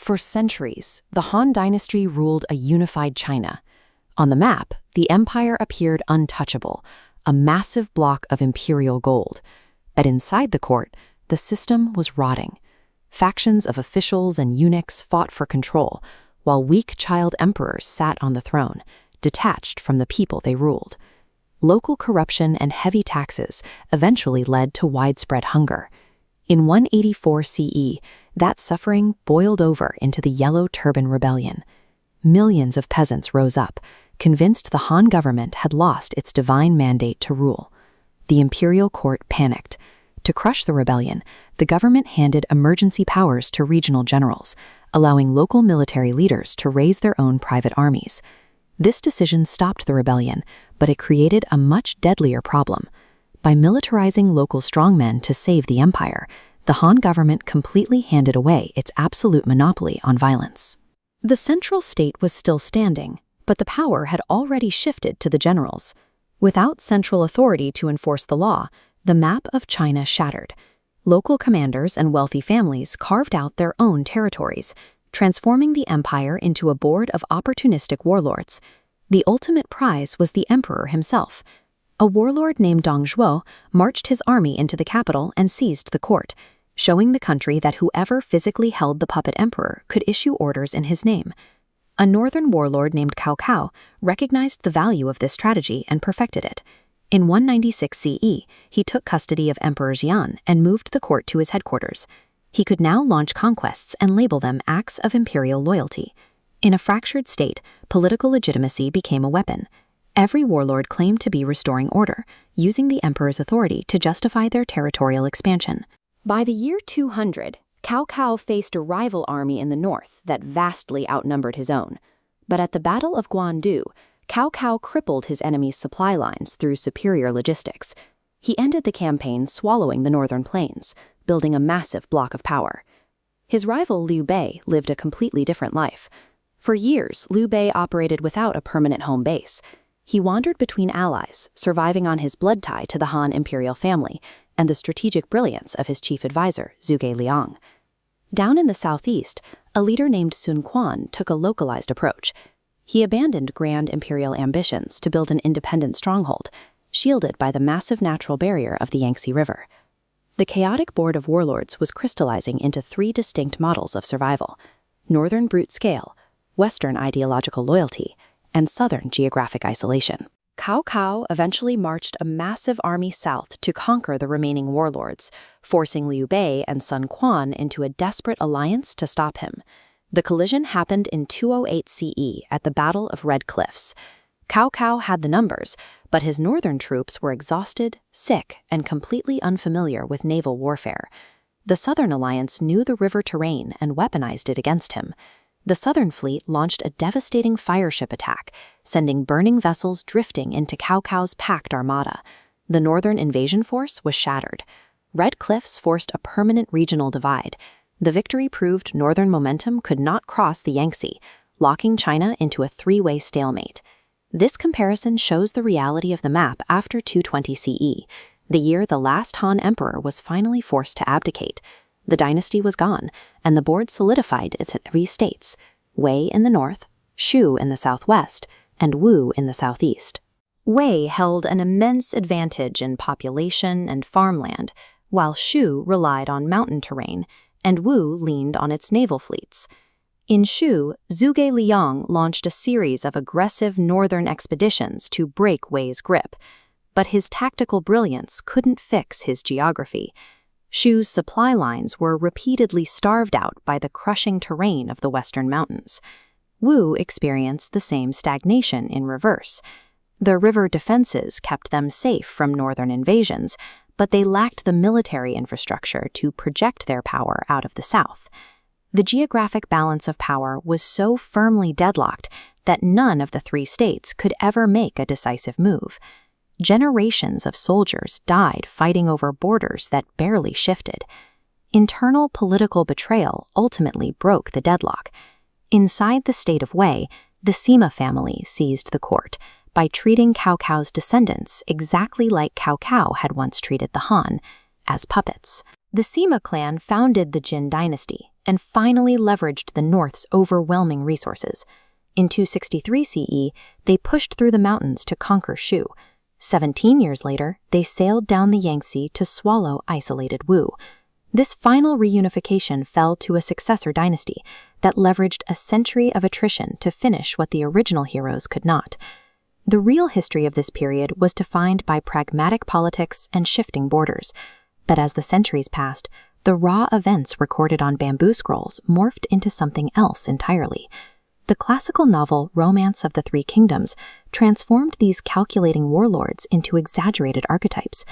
For centuries, the Han Dynasty ruled a unified China. On the map, the empire appeared untouchable, a massive block of imperial gold. But inside the court, the system was rotting. Factions of officials and eunuchs fought for control, while weak child emperors sat on the throne, detached from the people they ruled. Local corruption and heavy taxes eventually led to widespread hunger. In 184 CE, that suffering boiled over into the Yellow Turban Rebellion. Millions of peasants rose up, convinced the Han government had lost its divine mandate to rule. The imperial court panicked. To crush the rebellion, the government handed emergency powers to regional generals, allowing local military leaders to raise their own private armies. This decision stopped the rebellion, but it created a much deadlier problem. By militarizing local strongmen to save the empire, the Han government completely handed away its absolute monopoly on violence. The central state was still standing, but the power had already shifted to the generals. Without central authority to enforce the law, the map of China shattered. Local commanders and wealthy families carved out their own territories, transforming the empire into a board of opportunistic warlords. The ultimate prize was the emperor himself. A warlord named Dong Zhuo marched his army into the capital and seized the court, showing the country that whoever physically held the puppet emperor could issue orders in his name. A northern warlord named Cao Cao recognized the value of this strategy and perfected it. In 196 CE, he took custody of Emperor Jian and moved the court to his headquarters. He could now launch conquests and label them acts of imperial loyalty. In a fractured state, political legitimacy became a weapon. Every warlord claimed to be restoring order, using the emperor's authority to justify their territorial expansion. By the year 200, Cao Cao faced a rival army in the north that vastly outnumbered his own. But at the Battle of Guandu, Cao Cao crippled his enemy's supply lines through superior logistics. He ended the campaign swallowing the northern plains, building a massive block of power. His rival Liu Bei lived a completely different life. For years, Liu Bei operated without a permanent home base. He wandered between allies, surviving on his blood tie to the Han imperial family and the strategic brilliance of his chief advisor, Zhuge Liang. Down in the southeast, a leader named Sun Quan took a localized approach. He abandoned grand imperial ambitions to build an independent stronghold, shielded by the massive natural barrier of the Yangtze River. The chaotic board of warlords was crystallizing into three distinct models of survival: northern brute scale, western ideological loyalty, and southern geographic isolation. Cao Cao eventually marched a massive army south to conquer the remaining warlords, forcing Liu Bei and Sun Quan into a desperate alliance to stop him. The collision happened in 208 CE at the Battle of Red Cliffs. Cao Cao had the numbers, but his northern troops were exhausted, sick, and completely unfamiliar with naval warfare. The Southern Alliance knew the river terrain and weaponized it against him. The Southern Fleet launched a devastating fireship attack, sending burning vessels drifting into Cao Cao's packed armada. The Northern invasion force was shattered. Red Cliffs forced a permanent regional divide. The victory proved Northern momentum could not cross the Yangtze, locking China into a three-way stalemate. This comparison shows the reality of the map after 220 CE, the year the last Han emperor was finally forced to abdicate. The dynasty was gone, and the board solidified its three states: Wei in the north, Shu in the southwest, and Wu in the southeast. Wei held an immense advantage in population and farmland, while Shu relied on mountain terrain, and Wu leaned on its naval fleets. In Shu, Zhuge Liang launched a series of aggressive northern expeditions to break Wei's grip, but his tactical brilliance couldn't fix his geography. Shu's supply lines were repeatedly starved out by the crushing terrain of the western mountains. Wu experienced the same stagnation in reverse. The river defenses kept them safe from northern invasions, but they lacked the military infrastructure to project their power out of the south. The geographic balance of power was so firmly deadlocked that none of the three states could ever make a decisive move. Generations of soldiers died fighting over borders that barely shifted. Internal political betrayal ultimately broke the deadlock. Inside the state of Wei, the Sima family seized the court by treating Cao Cao's descendants exactly like Cao Cao had once treated the Han, as puppets. The Sima clan founded the Jin dynasty and finally leveraged the North's overwhelming resources. In 263 CE, they pushed through the mountains to conquer Shu. 17 years later, they sailed down the Yangtze to swallow isolated Wu. This final reunification fell to a successor dynasty that leveraged a century of attrition to finish what the original heroes could not. The real history of this period was defined by pragmatic politics and shifting borders. But as the centuries passed, the raw events recorded on bamboo scrolls morphed into something else entirely. The classical novel Romance of the Three Kingdoms transformed these calculating warlords into exaggerated archetypes.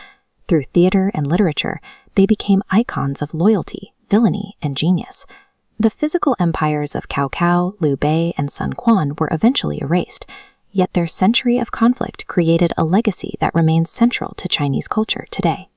Through theater and literature, they became icons of loyalty, villainy, and genius. The physical empires of Cao Cao, Liu Bei, and Sun Quan were eventually erased, yet their century of conflict created a legacy that remains central to Chinese culture today.